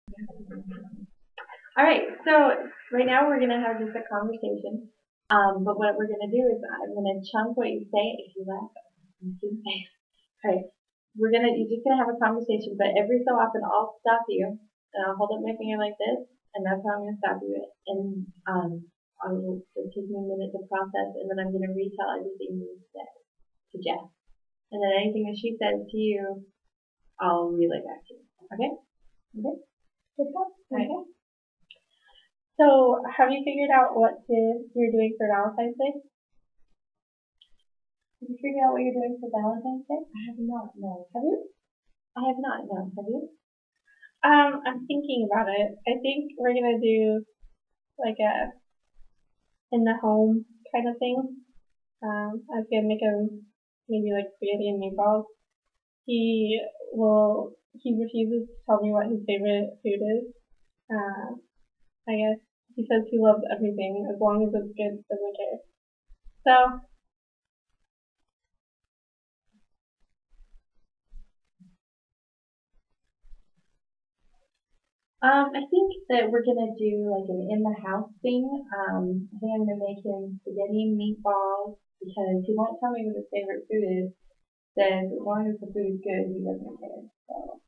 All right, so right now we're gonna have just a conversation. But what we're gonna do is I'm gonna chunk what you say. If you laugh, I'm gonna say. Okay, you're just gonna have a conversation, but every so often I'll stop you and I'll hold up my finger like this, and that's how I'm gonna stop you. And it'll take me a minute to process, and then I'm gonna retell everything you said to Jess, and then anything that she says to you, I'll relay back to you. Okay? Okay. Good stuff. Okay. So, have you figured out what you're doing for Valentine's Day? Have you figured out what you're doing for Valentine's Day? I have not. No. Have you? I have not. No. Have you? I'm thinking about it. I think we're gonna do like a in the home kind of thing. I was gonna make him maybe like spaghetti and meatballs. He he refuses to tell me what his favorite food is. I guess he says he loves everything as long as it's good, doesn't care. So, I think that we're gonna do like an in the house thing. I think I'm gonna make him spaghetti and meatballs because he won't tell me what his favorite food is. Then as long as the food is good, he doesn't care. So,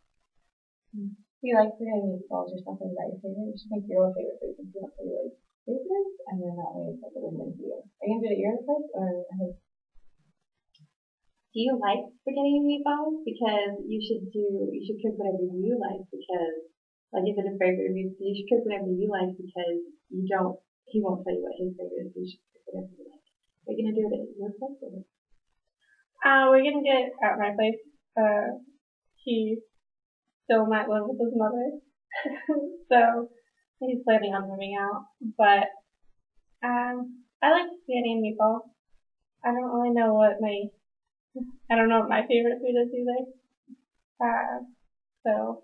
you like spaghetti and meatballs or something that your favorite? You should make your own favorite food since you don't really like favorites, and then that way it's like a win-win for you. Are you gonna do it at your place or at his? Do you like spaghetti and meatballs? Because you should cook whatever you like because like if it's a favorite of yours, you should cook whatever you like because you don't he won't tell you what his favorite is, so you should cook whatever you like. Are you gonna do it at your place or? We're gonna get it at my place. He still might live with his mother, so he's planning on moving out. But I like spaghetti and meatballs. I don't really know what my I don't know what my favorite food is either. So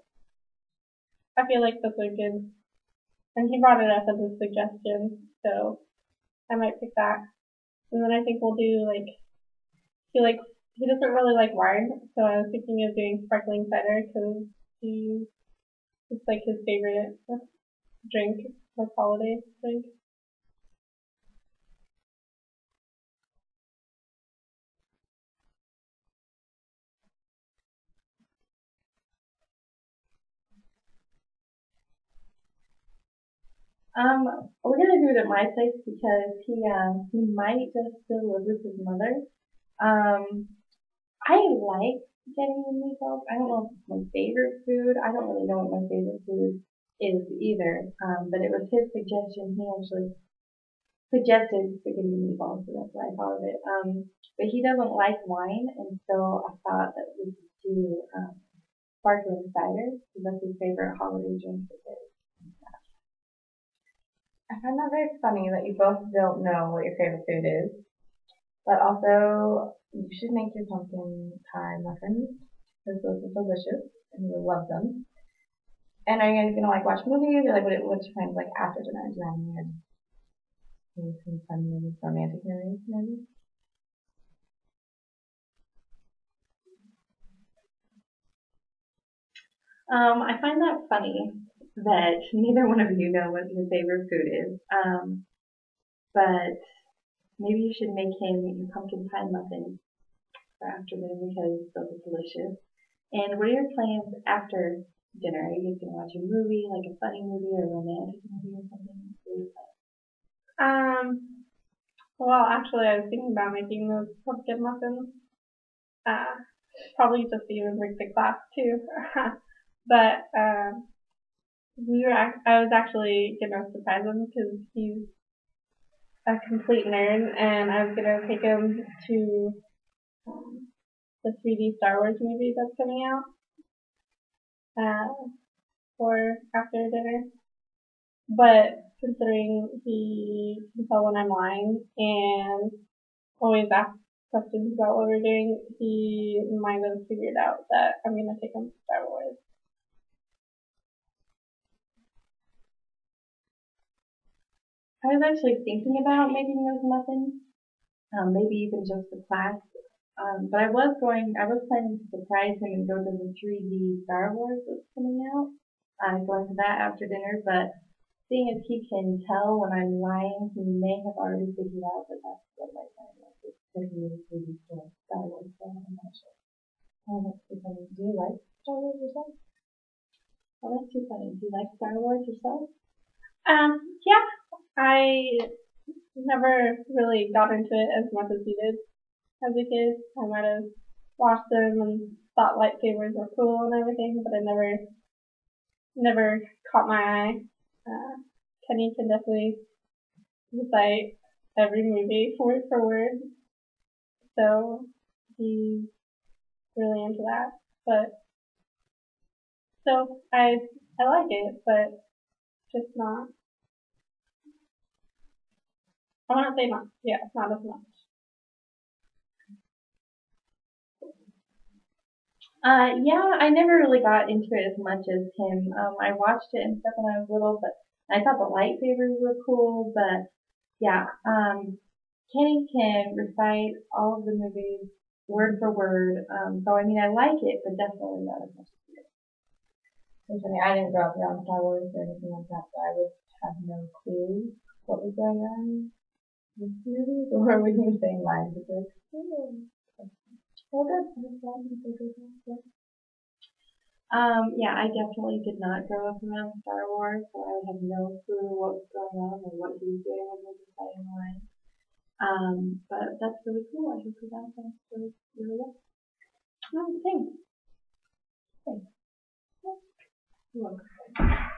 I feel like those are good. And he brought it up as a suggestion, so I might pick that. And then I think we'll do he like he doesn't really like wine, so I was thinking of doing sparkling cider because he it's like his favorite drink, like holiday drink. We're gonna do it at my place because he might just still live with his mother. Um, I like getting the meatballs. I don't know if it's my favorite food. I don't really know what my favorite food is either. But it was his suggestion. He actually suggested spaghetti and meatballs, so that's why I thought of it. But he doesn't like wine, and so I thought that we could do sparkling cider because that's his favorite holiday drink. I find that very funny that you both don't know what your favorite food is, but also you should make your pumpkin pie muffins because those are delicious and you'll love them. And are you guys gonna like watch movies or like what's your plans like after dinner? Do you have maybe some fun movies, romantic movies, maybe? I find that funny that neither one of you know what your favorite food is. But maybe you should make him your pumpkin pie muffins for after dinner because those are delicious. And what are your plans after dinner? Are you guys gonna watch a movie, like a funny movie or a romantic movie or something? Um, well, actually, I was thinking about making those pumpkin muffins. Uh, Probably just to even bring the class too. But I was actually gonna surprise him because he's a complete nerd, and I was gonna take him to um, the 3D Star Wars movie that's coming out for after dinner. But considering he can tell when I'm lying and always asks questions about what we're doing, he might have figured out that I'm gonna take him to Star Wars. I was actually thinking about making those muffins, maybe even just for class. But I was planning to surprise him and go to the 3D Star Wars that's coming out. go into that after dinner, but seeing if he can tell when I'm lying, he may have already figured out that that's what my plan was. Because he was really still Star Wars, so I'm not sure. Oh, that's too funny. Do you like Star Wars yourself? Oh, that's too funny. Do you like Star Wars yourself? Yeah, I never really got into it as much as he did as a kid. I might have watched them and thought lightsabers were cool and everything, but I never caught my eye. Kenny can definitely recite every movie word for word, so he's really into that. But so I like it, but just not. I want to say not. Yeah, it's not as much. Yeah, I never really got into it as much as him. I watched it and stuff when I was little, but I thought the lightsabers were cool. But yeah, Kenny can recite all of the movies word for word. So I mean, I like it, but definitely not as much as he did. It's funny. I didn't grow up around Star Wars or anything like that, so I would have no clue what was going on with the movies or when you were saying lines. It's like, oh, well, good. I'm glad you said good. Yeah, I definitely did not grow up around Star Wars, so I would have no clue what was going on or what he was doing when he was reciting lines. But that's really cool. I hope that sounds really, really well. Oh, thanks. Thanks. You're welcome.